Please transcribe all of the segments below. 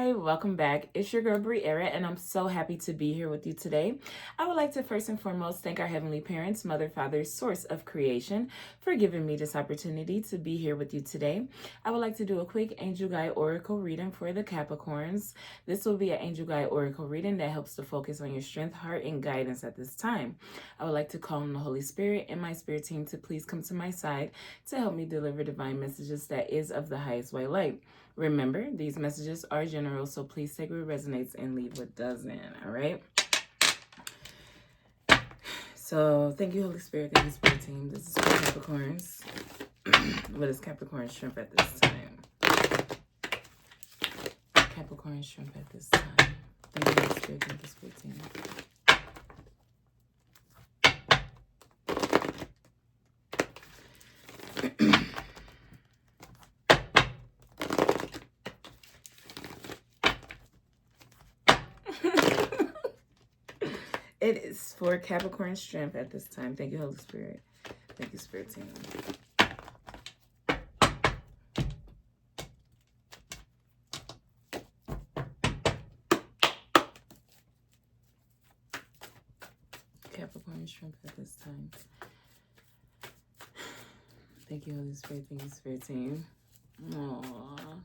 Hi, welcome back. It's your girl Briera, and I'm so happy to be here with you today. I would like to first and foremost thank our Heavenly Parents, Mother, Father, Source of Creation, for giving me this opportunity to be here with you today. I would like to do a quick Angel Guide Oracle reading for the Capricorns. This will be an Angel Guide Oracle reading that helps to focus on your strength, heart, and guidance at this time. I would like to call on the Holy Spirit and my spirit team to please come to my side to help me deliver divine messages that is of the highest white light. Remember, these messages are general, so please take what resonates and leave what doesn't, all right? So, thank you, Holy Spirit. Thank you, Spirit Team. This is for Capricorns. What is Capricorn strength at this time? Capricorn strength at this time. Thank you, Holy Spirit. Thank you, Spirit Team. It is for Capricorn strength at this time. Thank you, Holy Spirit. Thank you, Spirit Team. Capricorn strength at this time. Thank you, Holy Spirit. Thank you, Spirit Team. Aww.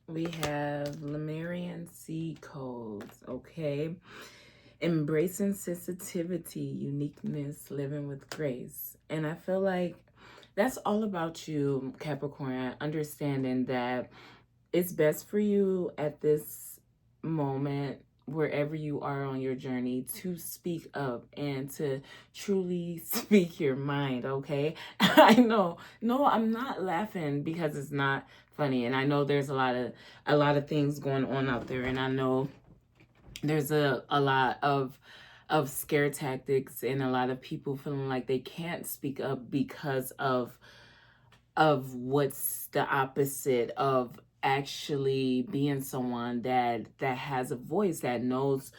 We have Lemurian seed codes, okay? Embracing sensitivity, uniqueness, living with grace. And I feel like that's all about you, Capricorn, understanding that it's best for you at this moment, wherever you are on your journey, to speak up and to truly speak your mind, okay? I know. No, I'm not laughing because it's not funny. And I know there's a lot of things going on out there. And I know there's a lot of scare tactics and a lot of people feeling like they can't speak up because of what's the opposite of actually being someone that has a voice, that knows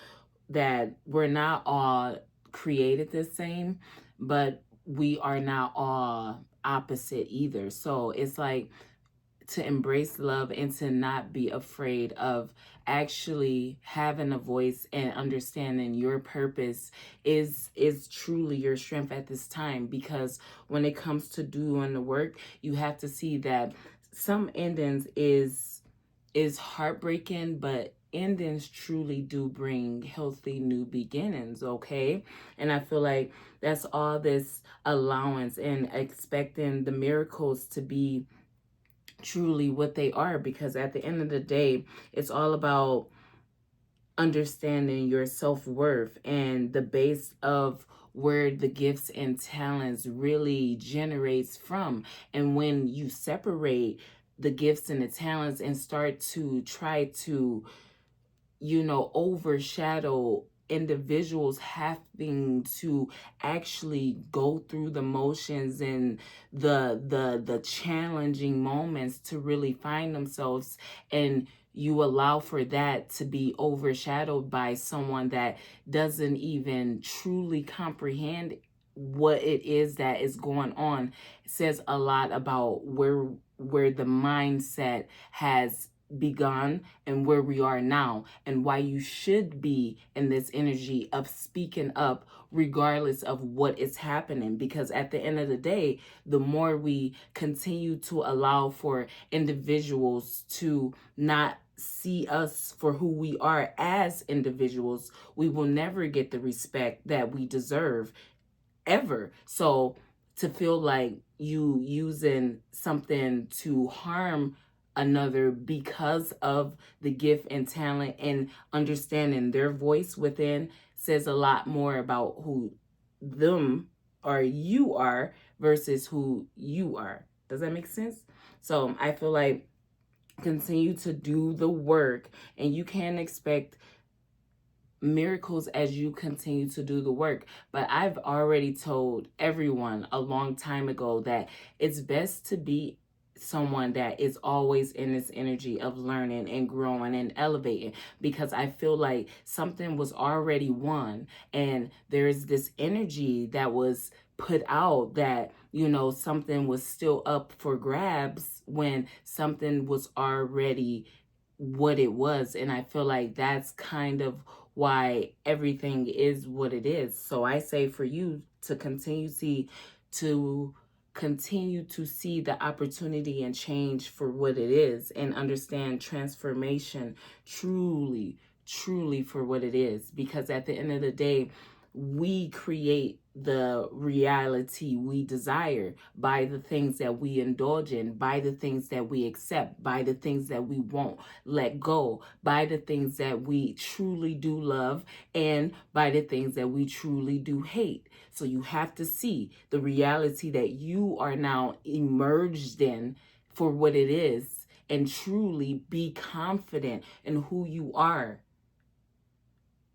that we're not all created the same, but we are not all opposite either. So it's like to embrace love and to not be afraid of actually having a voice and understanding your purpose is truly your strength at this time. Because when it comes to doing the work, you have to see that some endings is heartbreaking, but endings truly do bring healthy new beginnings, okay? And I feel like that's all this allowance and expecting the miracles to be truly what they are, because at the end of the day, it's all about understanding your self-worth and the base of where the gifts and talents really generates from. And when you separate the gifts and the talents and start to try to, overshadow individuals having to actually go through the motions and the challenging moments to really find themselves, and you allow for that to be overshadowed by someone that doesn't even truly comprehend what it is that is going on, it says a lot about where the mindset has begun and where we are now, and why you should be in this energy of speaking up regardless of what is happening. Because at the end of the day, the more we continue to allow for individuals to not see us for who we are as individuals, we will never get the respect that we deserve ever. So to feel like you using something to harm another because of the gift and talent and understanding their voice within says a lot more about who them or you are versus who you are. Does that make sense? So I feel like continue to do the work, and you can expect miracles as you continue to do the work. But I've already told everyone a long time ago that it's best to be someone that is always in this energy of learning and growing and elevating, because I feel like something was already won, and there's this energy that was put out that, you know, something was still up for grabs when something was already what it was. And I feel like that's kind of why everything is what it is. So I say for you to continue to see the opportunity and change for what it is, and understand transformation truly for what it is. Because at the end of the day, we create the reality we desire by the things that we indulge in, by the things that we accept, by the things that we won't let go, by the things that we truly do love, and by the things that we truly do hate. So you have to see the reality that you are now emerged in for what it is, and truly be confident in who you are,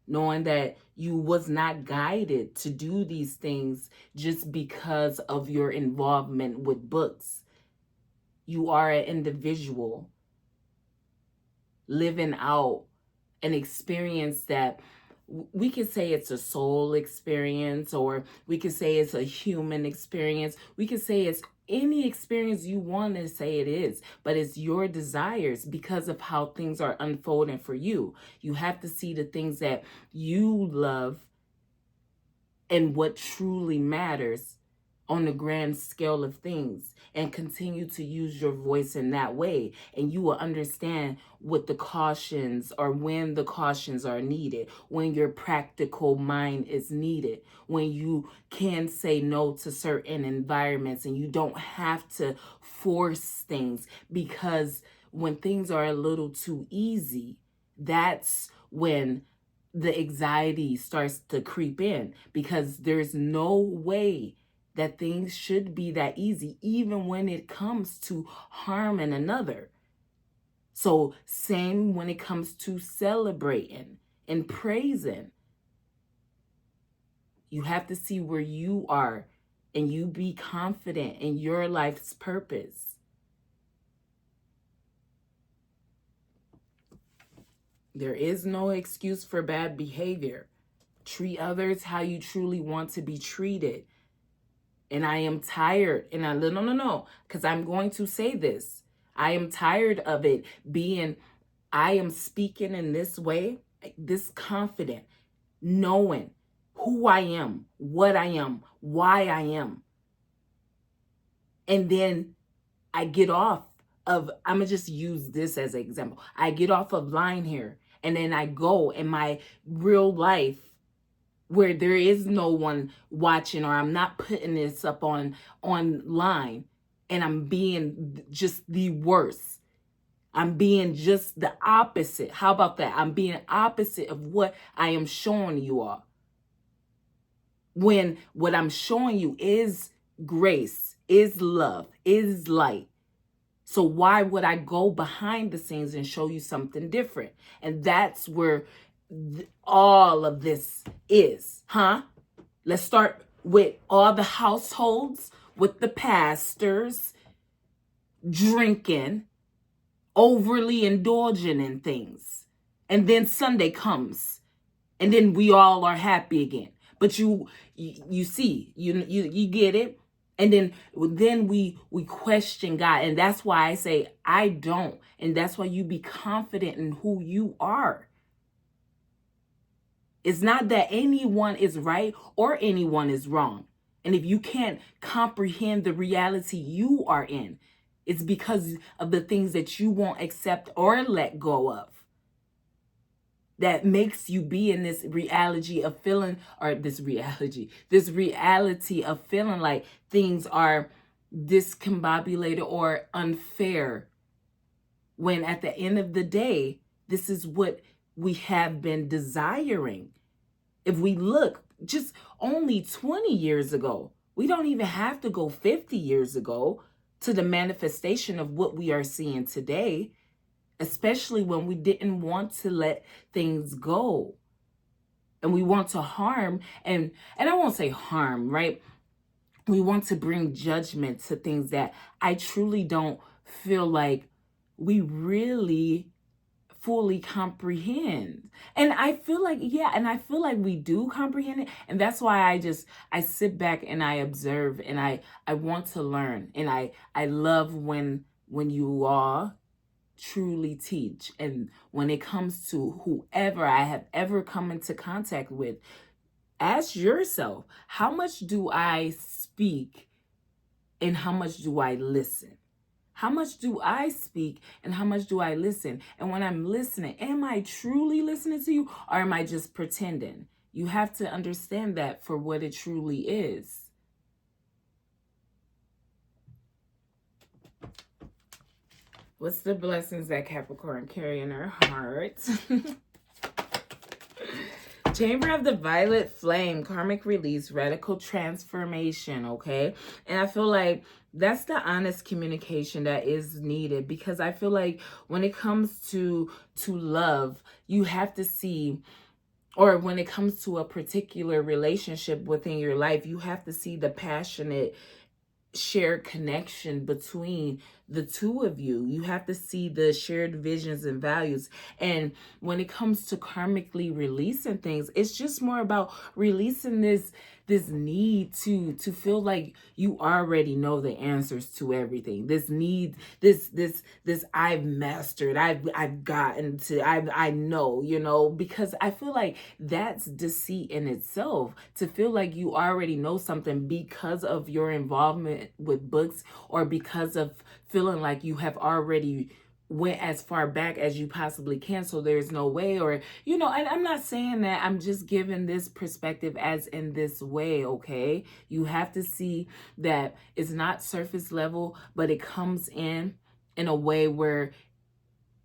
knowing that you was not guided to do these things just because of your involvement with books. You are an individual living out an experience that we could say it's a soul experience, or we could say it's a human experience. We could say it's any experience you want to say it is, but it's your desires because of how things are unfolding for you. You have to see the things that you love and what truly matters on the grand scale of things, and continue to use your voice in that way. And you will understand what the cautions, or when the cautions are needed, when your practical mind is needed, when you can say no to certain environments, and you don't have to force things. Because when things are a little too easy, that's when the anxiety starts to creep in, because there's no way that things should be that easy, even when it comes to harming another. So same when it comes to celebrating and praising. You have to see where you are, and you be confident in your life's purpose. There is no excuse for bad behavior. Treat others how you truly want to be treated. And I am tired, and no, because I'm going to say this. I am tired of it being, I am speaking in this way, this confident, knowing who I am, what I am, why I am. And then I get off of, I'm going to just use this as an example. I get off of line here, and then I go in my real life, where there is no one watching, or I'm not putting this up online, and I'm being just the worst. I'm being just the opposite. How about that? I'm being opposite of what I am showing you all. When what I'm showing you is grace, is love, is light. So why would I go behind the scenes and show you something different? And that's where all of this is, huh? Let's start with all the households, with the pastors drinking, overly indulging in things. And then Sunday comes, and then we all are happy again. But you see, you get it? And then we question God. And that's why I say I don't. And that's why you be confident in who you are. It's not that anyone is right or anyone is wrong. And if you can't comprehend the reality you are in, it's because of the things that you won't accept or let go of, that makes you be in this reality of feeling, or this reality of feeling like things are discombobulated or unfair. When at the end of the day, this is what we have been desiring. If we look just only 20 years ago, we don't even have to go 50 years ago to the manifestation of what we are seeing today, especially when we didn't want to let things go. And we want to harm, and I won't say harm, right? We want to bring judgment to things that I truly don't feel like we really fully comprehend. And I feel like, yeah, and I feel like we do comprehend it. And that's why I sit back and I observe, and I want to learn. And I love when you all truly teach. And when it comes to whoever I have ever come into contact with, ask yourself, how much do I speak and how much do I listen? How much do I speak and how much do I listen? And when I'm listening, am I truly listening to you, or am I just pretending? You have to understand that for what it truly is. What's the blessings that Capricorn carry in her heart? Chamber of the Violet Flame, karmic release, radical transformation, okay? And I feel like that's the honest communication that is needed, because I feel like when it comes to love, you have to see, or when it comes to a particular relationship within your life, you have to see the passionate shared connection between the two of you. You have to see the shared visions and values. And when it comes to karmically releasing things, it's just more about releasing this need to feel like you already know the answers to everything. This need, this I've mastered, I've gotten to, I know, you know, because I feel like that's deceit in itself, to feel like you already know something because of your involvement with books, or because of feeling like you have already went as far back as you possibly can, so there's no way, or, you know, and I'm not saying that, I'm just giving this perspective as in this way, okay? You have to see that it's not surface level, but it comes in a way where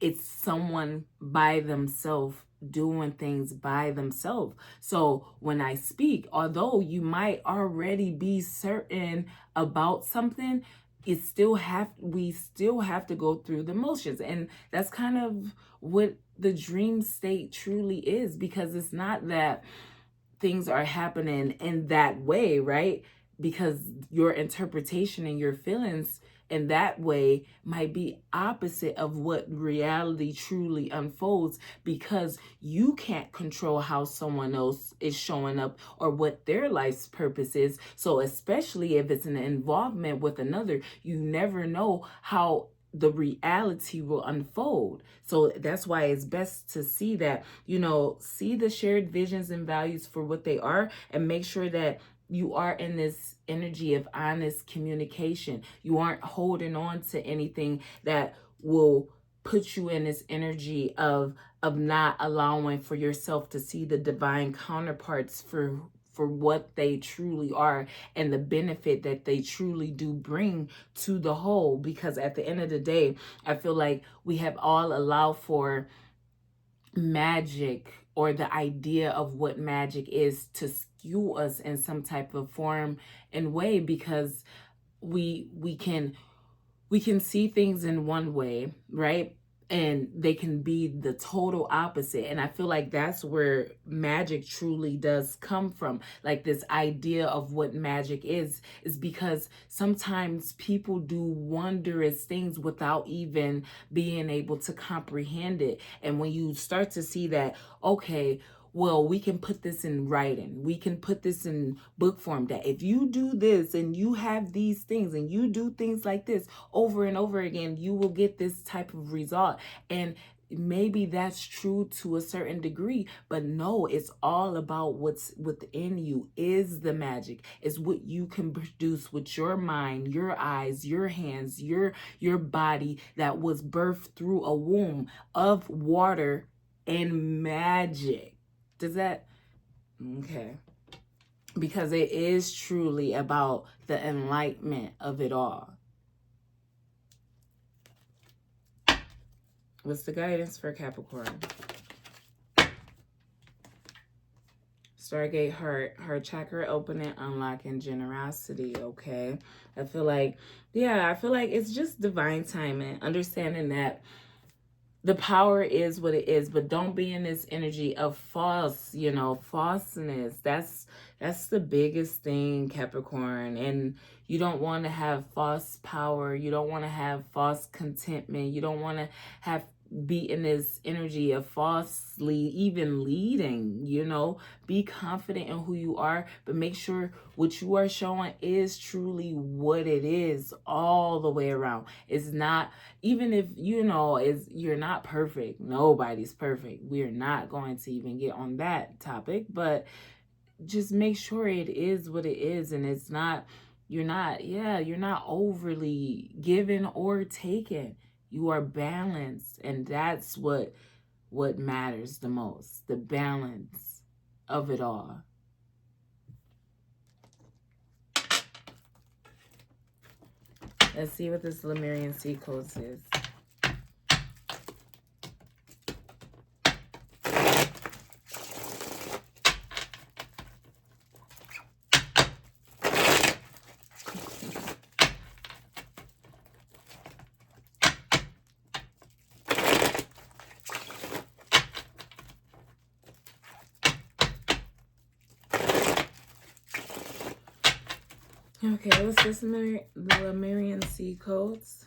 it's someone by themselves doing things by themselves. So when I speak, although you might already be certain about something, we still have to go through the motions. And that's kind of what the dream state truly is, because it's not that things are happening in that way, right? Because your interpretation and your feelings in that way might be opposite of what reality truly unfolds, because you can't control how someone else is showing up or what their life's purpose is. So especially if it's an involvement with another, you never know how the reality will unfold. So that's why it's best to see that, you know, see the shared visions and values for what they are, and make sure that you are in this energy of honest communication. You aren't holding on to anything that will put you in this energy of not allowing for yourself to see the divine counterparts for what they truly are, and the benefit that they truly do bring to the whole. Because at the end of the day, I feel like we have all allowed for magic, or the idea of what magic is, to skew us in some type of form and way, because we can see things in one way, right? And they can be the total opposite. And I feel like that's where magic truly does come from. Like, this idea of what magic is because sometimes people do wondrous things without even being able to comprehend it. And when you start to see that, okay, well, we can put this in writing, we can put this in book form, that if you do this and you have these things and you do things like this over and over again, you will get this type of result. And maybe that's true to a certain degree, but no, it's all about what's within you is the magic. It's what you can produce with your mind, your eyes, your hands, your body, that was birthed through a womb of water and magic. Does that? Okay. Because it is truly about the enlightenment of it all. What's the guidance for Capricorn? Stargate heart chakra opening, unlocking generosity, okay? I feel like it's just divine timing, understanding that the power is what it is, but don't be in this energy of false, falseness. That's the biggest thing, Capricorn. And you don't want to have false power. You don't want to have false contentment. You don't want to have be in this energy of falsely even leading. Be confident in who you are, but make sure what you are showing is truly what it is all the way around. It's not, even if you're not perfect. Nobody's perfect. We're not going to even get on that topic, but just make sure it is what it is, and it's not, you're not overly given or taken. You are balanced, and that's what matters the most, the balance of it all. Let's see what this Lemurian seed codes is. Okay, what's this Lemurian seed codes?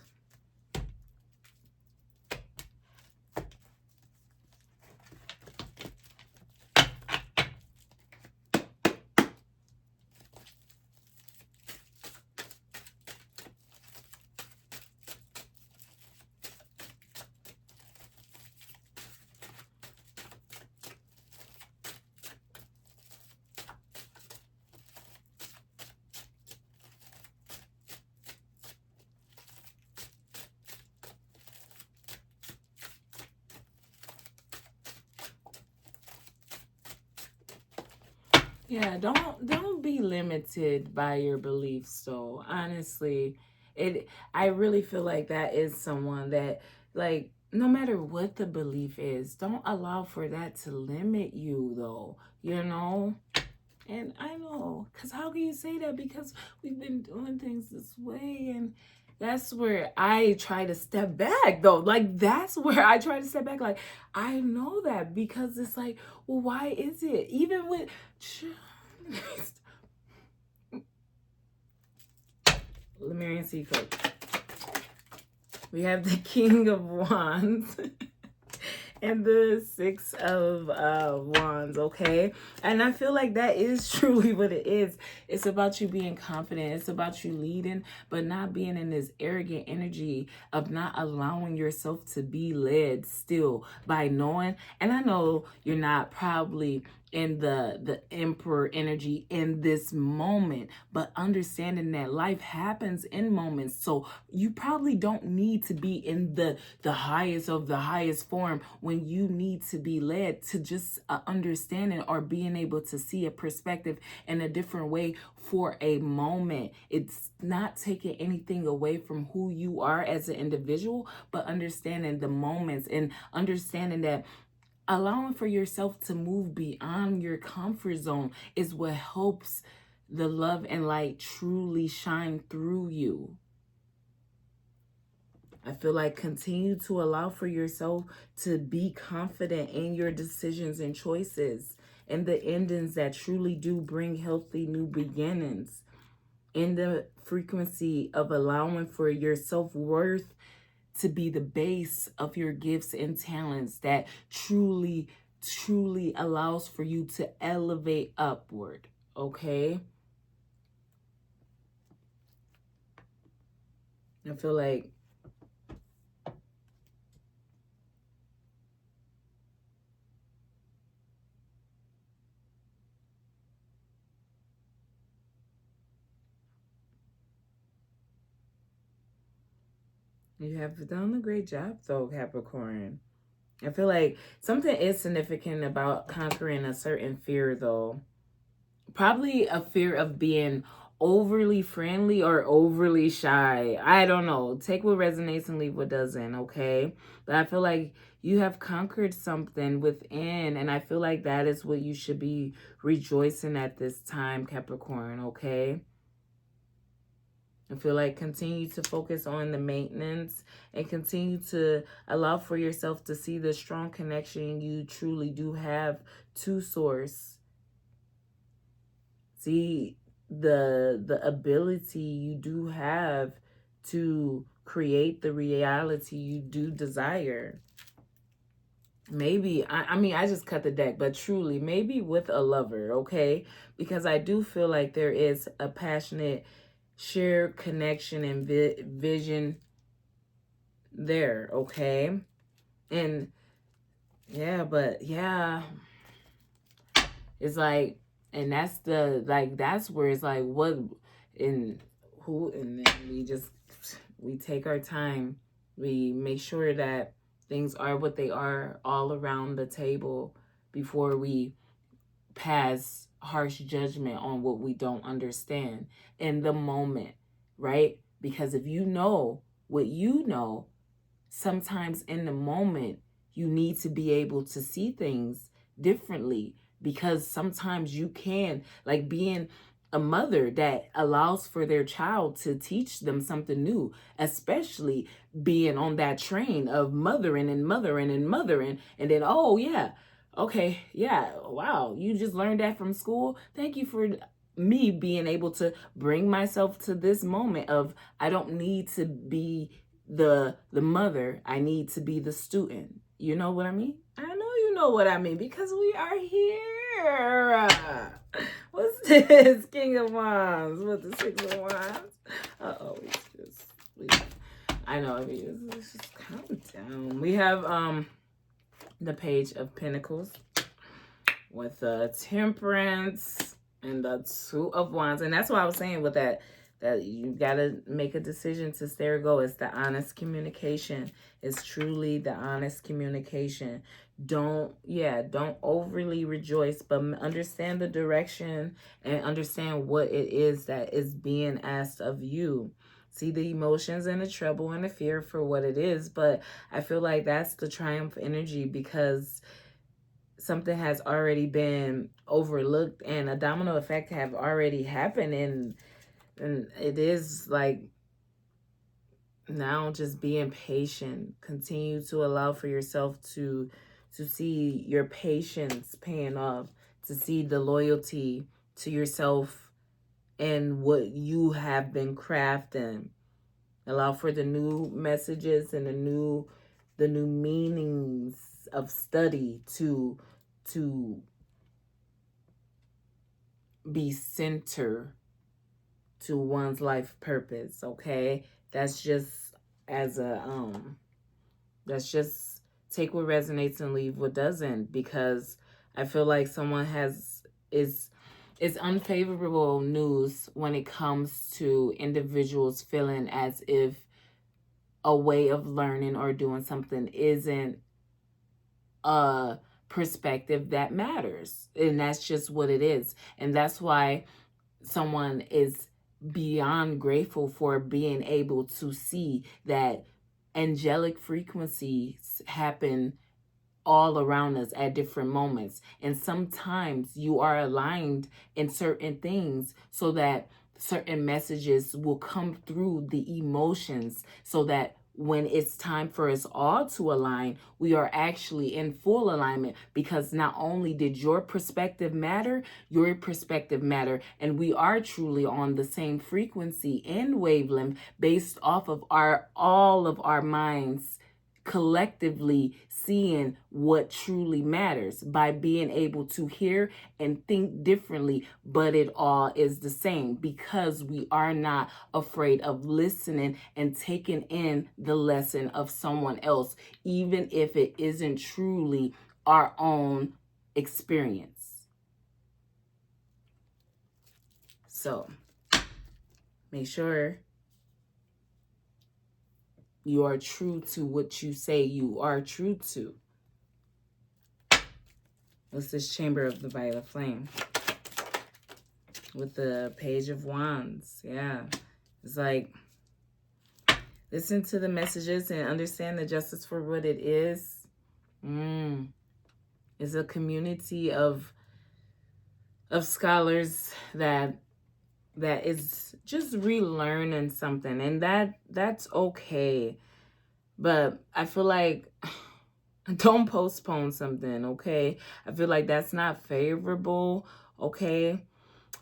Yeah, don't be limited by your beliefs though. Honestly, I really feel like that is someone that, like, no matter what the belief is, don't allow for that to limit you though, And I know, because how can you say that? Because we've been doing things this way, and that's where I try to step back though. Like, that's where I try to step back. Like, I know that, because it's like, well, why is it? Even with Lemurian seed code, we have the King of Wands and the Six of Wands, okay? And I feel like that is truly what it is. It's about you being confident. It's about you leading, but not being in this arrogant energy of not allowing yourself to be led still by knowing. And I know you're not probably in the emperor energy in this moment, but understanding that life happens in moments. So you probably don't need to be in the highest of the highest form when you need to be led to just understanding or being able to see a perspective in a different way for a moment. It's not taking anything away from who you are as an individual, but understanding the moments and understanding that allowing for yourself to move beyond your comfort zone is what helps the love and light truly shine through you. I feel like continue to allow for yourself to be confident in your decisions and choices and the endings that truly do bring healthy new beginnings. In the frequency of allowing for your self-worth to be the base of your gifts and talents that truly allows for you to elevate upward, okay? I feel like you have done a great job though, Capricorn. I feel like something is significant about conquering a certain fear though. Probably a fear of being overly friendly or overly shy. I don't know. Take what resonates and leave what doesn't, okay? But I feel like you have conquered something within, and I feel like that is what you should be rejoicing at this time, Capricorn, okay? I feel like continue to focus on the maintenance and continue to allow for yourself to see the strong connection you truly do have to source. See the ability you do have to create the reality you do desire. Maybe, I mean, I just cut the deck, but truly, maybe with a lover, okay? Because I do feel like there is a passionate shared connection and vision there, okay? And yeah, but yeah, it's like, and that's that's where it's like, what, and who, and then we take our time. We make sure that things are what they are all around the table before we pass harsh judgment on what we don't understand in the moment, right? Because if you know what you know, sometimes in the moment, you need to be able to see things differently, because sometimes you can, like being a mother that allows for their child to teach them something new, especially being on that train of mothering and mothering and mothering, and then, oh yeah, okay, yeah, wow, you just learned that from school. Thank you for me being able to bring myself to this moment of, I don't need to be the mother, I need to be the student. You know what I mean? I know you know what I mean, because we are here. What's this? King of Wands with the Six of Wands. Uh-oh, I know, I mean, it's just calm down. We have the Page of Pentacles with the Temperance and the Two of Wands. And that's what I was saying with that you gotta make a decision to stay or go. It's the honest communication. It's truly the honest communication. Don't overly rejoice, but understand the direction and understand what it is that is being asked of you. See the emotions and the trouble and the fear for what it is, but I feel like that's the triumph energy, because something has already been overlooked and a domino effect have already happened, and it is like, now just being patient. Continue to allow for yourself to see your patience paying off, to see the loyalty to yourself and what you have been crafting. Allow for the new messages and the new meanings of study to be center to one's life purpose, okay? That's just that's just take what resonates and leave what doesn't, because I feel like someone is unfavorable news when it comes to individuals feeling as if a way of learning or doing something isn't a perspective that matters. And that's just what it is. And that's why someone is beyond grateful for being able to see that angelic frequencies happen all around us at different moments. And sometimes you are aligned in certain things so that certain messages will come through the emotions, so that when it's time for us all to align, we are actually in full alignment, because not only did your perspective matter, and we are truly on the same frequency and wavelength based off of all of our minds collectively seeing what truly matters by being able to hear and think differently, but it all is the same, because we are not afraid of listening and taking in the lesson of someone else, even if it isn't truly our own experience. So make sure you are true to what you say you are true to. What's this? Chamber of the Violet Flame with the Page of Wands. Yeah. It's like, listen to the messages and understand the justice for what it is. It's a community of scholars that that is just relearning something, and that's okay. But I feel like don't postpone something, okay? I feel like that's not favorable, okay?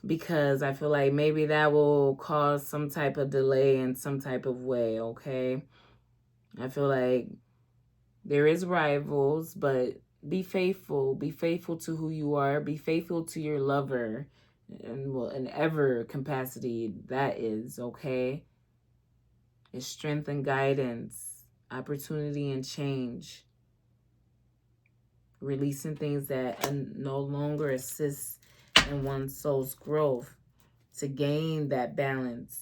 Because I feel like maybe that will cause some type of delay in some type of way, okay? I feel like there is rivals, but be faithful. Be faithful to who you are. Be faithful to your lover, and well, in ever capacity that is, okay? It's strength and guidance, opportunity and change. Releasing things that no longer assist in one's soul's growth to gain that balance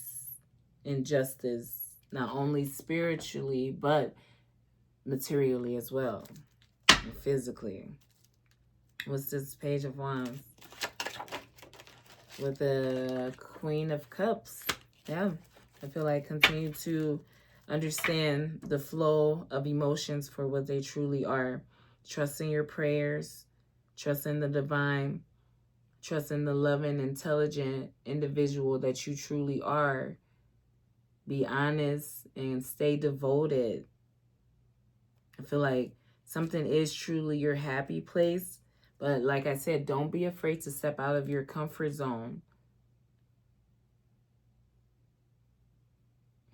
and justice, not only spiritually, but materially as well, and physically. What's this Page of Wands? With the Queen of Cups. Yeah, I feel like continue to understand the flow of emotions for what they truly are. Trust in your prayers, trust in the divine, trust in the loving, intelligent individual that you truly are. Be honest and stay devoted. I feel like something is truly your happy place. But like I said, don't be afraid to step out of your comfort zone.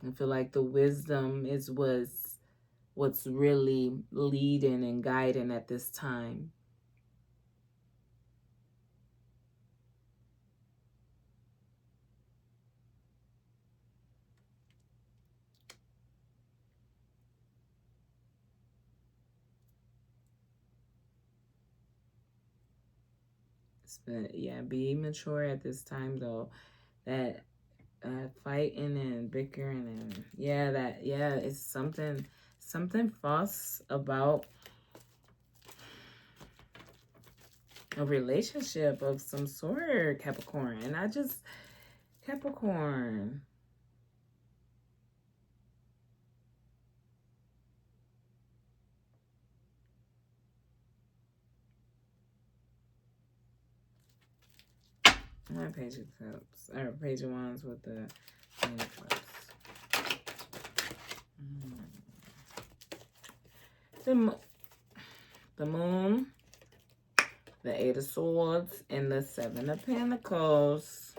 I feel like the wisdom is what's really leading and guiding at this time. But yeah, be mature at this time though. That fighting and bickering and it's something false about a relationship of some sort, Capricorn. And Capricorn. My Page of Cups, or Page of Wands with the Queen of Cups. The Moon, the Eight of Swords, and the Seven of Pentacles.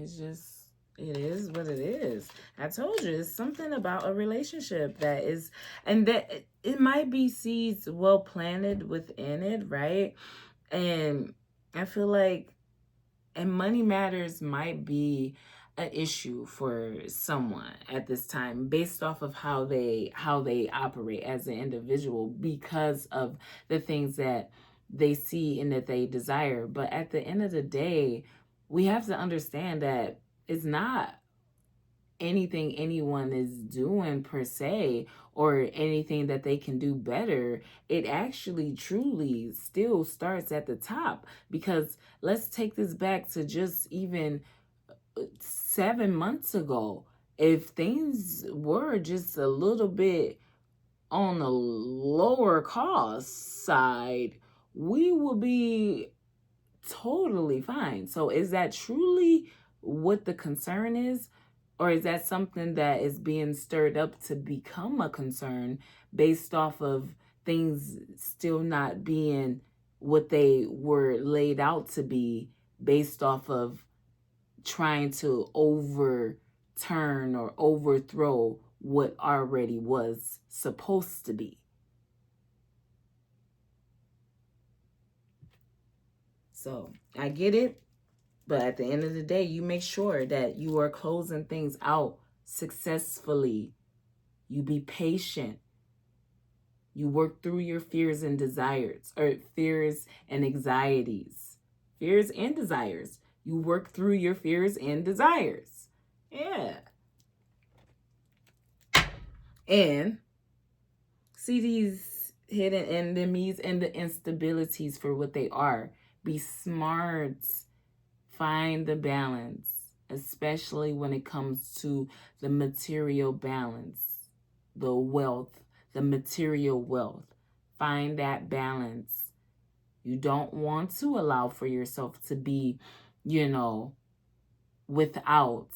It's just, it is what it is. I told you, it's something about a relationship that is, and that it might be seeds well planted within it, right? And I feel like, and money matters might be an issue for someone at this time based off of how they operate as an individual because of the things that they see and that they desire. But at the end of the day, we have to understand that it's not anything anyone is doing per se or anything that they can do better. It actually truly still starts at the top, because let's take this back to just even 7 months ago. If things were just a little bit on the lower cost side, we would be totally fine. So is that truly what the concern is? Or is that something that is being stirred up to become a concern based off of things still not being what they were laid out to be, based off of trying to overturn or overthrow what already was supposed to be? So I get it. But at the end of the day, you make sure that you are closing things out successfully. You be patient. You work through your fears and desires, or fears and anxieties. Fears and desires. You work through your fears and desires. Yeah. And see these hidden enemies and the instabilities for what they are. Be smart. Find the balance, especially when it comes to the material balance, the wealth, the material wealth. Find that balance. You don't want to allow for yourself to be you know, without,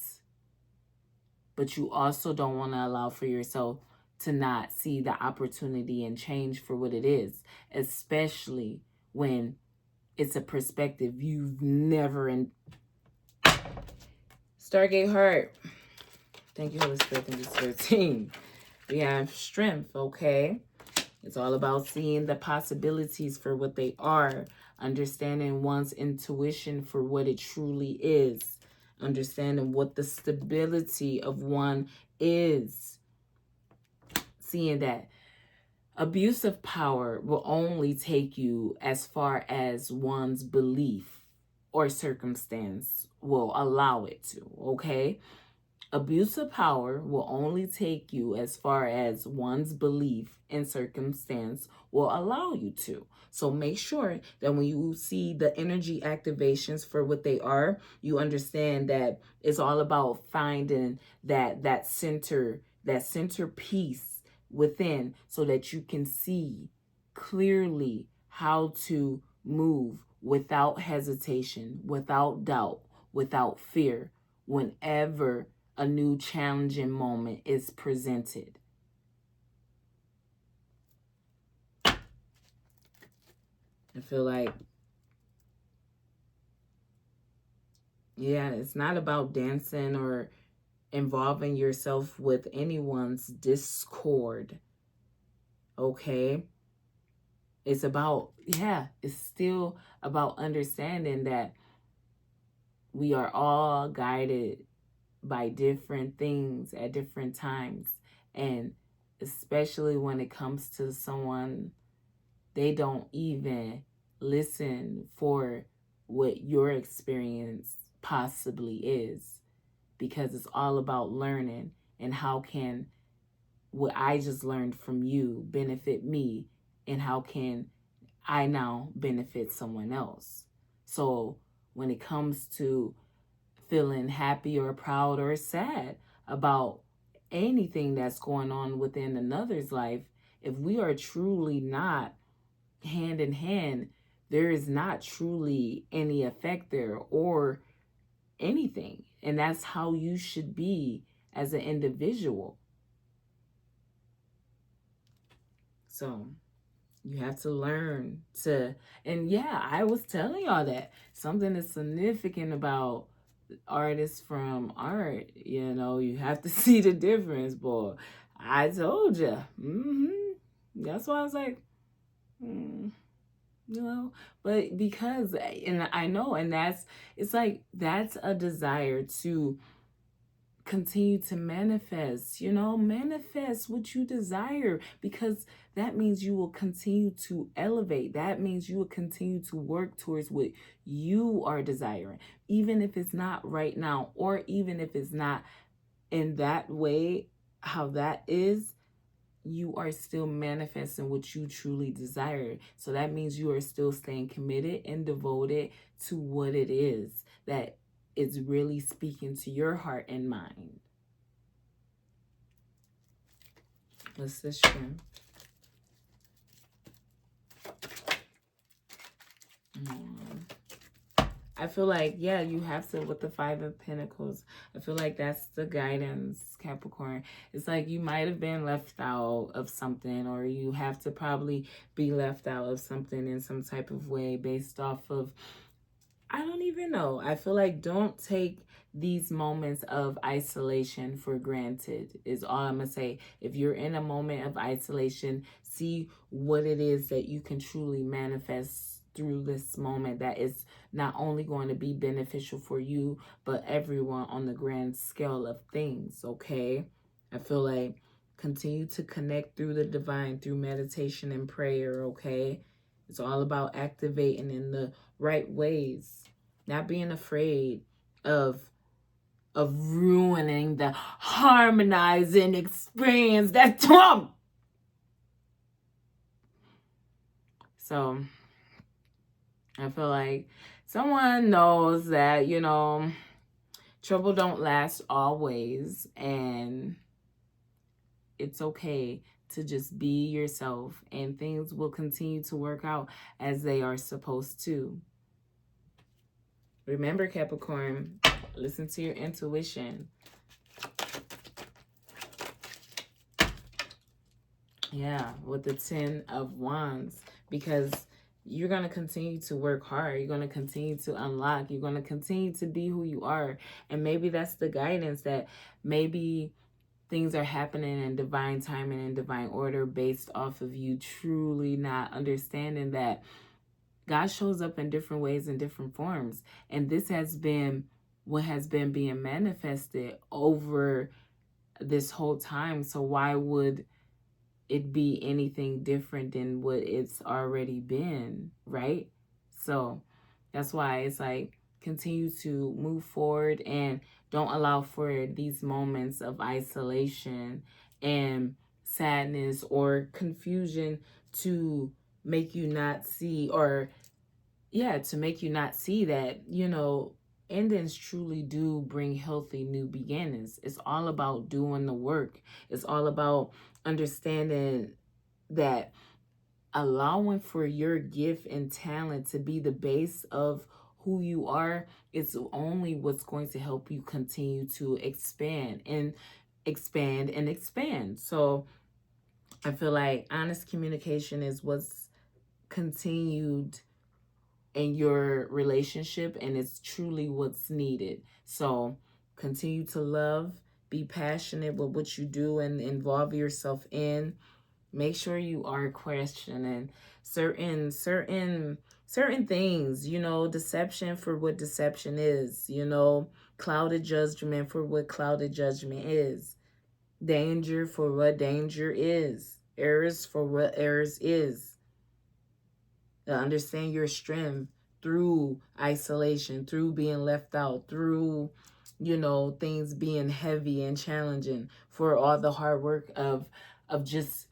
but you also don't want to allow for yourself to not see the opportunity and change for what it is, especially when it's a perspective you've never in. Stargate Heart. Thank you, Holy Spirit. Thank you, Spirit Team. We have strength, okay? It's all about seeing the possibilities for what they are, understanding one's intuition for what it truly is, understanding what the stability of one is, seeing that abuse of power will only take you as far as one's belief or circumstance will allow it to, okay? Abuse of power will only take you as far as one's belief and circumstance will allow you to. So make sure that when you see the energy activations for what they are, you understand that it's all about finding that center piece within, so that you can see clearly how to move without hesitation, without doubt, without fear, whenever a new challenging moment is presented. I feel like, yeah, it's not about dancing or involving yourself with anyone's discord, okay? It's about, yeah, it's still about understanding that we are all guided by different things at different times. And especially when it comes to someone, they don't even listen for what your experience possibly is, because it's all about learning and how can what I just learned from you benefit me, and how can I now benefit someone else. So when it comes to feeling happy or proud or sad about anything that's going on within another's life, if we are truly not hand in hand, there is not truly any effect there or anything. And that's how you should be as an individual. So you have to learn to, and yeah, I was telling y'all that something that's significant about artists from art, you know, you have to see the difference, boy. I told you. That's why I was like, you know, but because, and I know, and it's like, that's a desire to continue to manifest, you know, manifest what you desire, because that means you will continue to elevate. That means you will continue to work towards what you are desiring, even if it's not right now, or even if it's not in that way, how that is, you are still manifesting what you truly desire. So that means you are still staying committed and devoted to what it is that is really speaking to your heart and mind. What's this strength? I feel like, yeah, you have to, with the Five of Pentacles, I feel like that's the guidance, Capricorn. It's like you might have been left out of something, or you have to probably be left out of something in some type of way based off of, I don't even know. I feel like don't take these moments of isolation for granted, is all I'm going to say. If you're in a moment of isolation, see what it is that you can truly manifest through this moment that is not only going to be beneficial for you, but everyone on the grand scale of things, okay? I feel like continue to connect through the divine, through meditation and prayer, okay? It's all about activating in the right ways, not being afraid of ruining the harmonizing experience that's Trump. So I feel like someone knows that, you know, trouble don't last always, and it's okay to just be yourself, and things will continue to work out as they are supposed to. Remember, Capricorn, listen to your intuition. Yeah, with the 10 of Wands, because you're going to continue to work hard. You're going to continue to unlock. You're going to continue to be who you are. And maybe that's the guidance, that maybe things are happening in divine timing and divine order based off of you truly not understanding that God shows up in different ways and different forms. And this has been what has been being manifested over this whole time. So why would it be anything different than what it's already been, right? So that's why it's like, continue to move forward and don't allow for these moments of isolation and sadness or confusion to make you not see, or to make you not see that, endings truly do bring healthy new beginnings. It's all about doing the work. It's all about understanding that allowing for your gift and talent to be the base of who you are, it's only what's going to help you continue to expand and expand and expand. So I feel like honest communication is what's continued in your relationship, and it's truly what's needed. So continue to love, be passionate with what you do and involve yourself in. Make sure you are questioning certain things, deception for what deception is, clouded judgment for what clouded judgment is, danger for what danger is, errors for what errors is. Understand your strength through isolation, through being left out, through, things being heavy and challenging, for all the hard work of just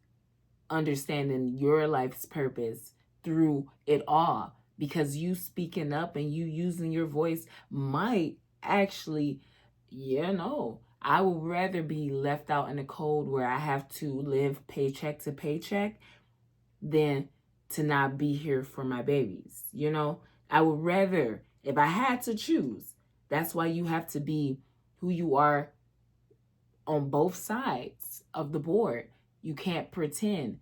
understanding your life's purpose through it all. Because you speaking up and you using your voice might actually, I would rather be left out in the cold where I have to live paycheck to paycheck than to not be here for my babies. I would rather, if I had to choose. That's why you have to be who you are on both sides of the board. You can't pretend,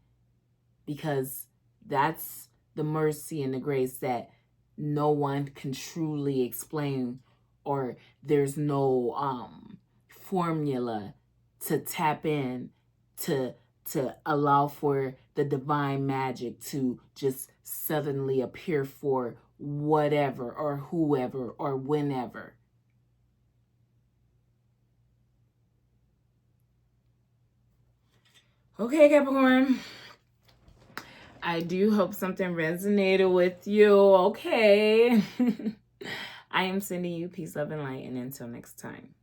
because that's the mercy and the grace that no one can truly explain, or there's no formula to tap in to allow for the divine magic to just suddenly appear for whatever or whoever or whenever. Okay, Capricorn. I do hope something resonated with you. Okay. I am sending you peace, love, and light. And until next time.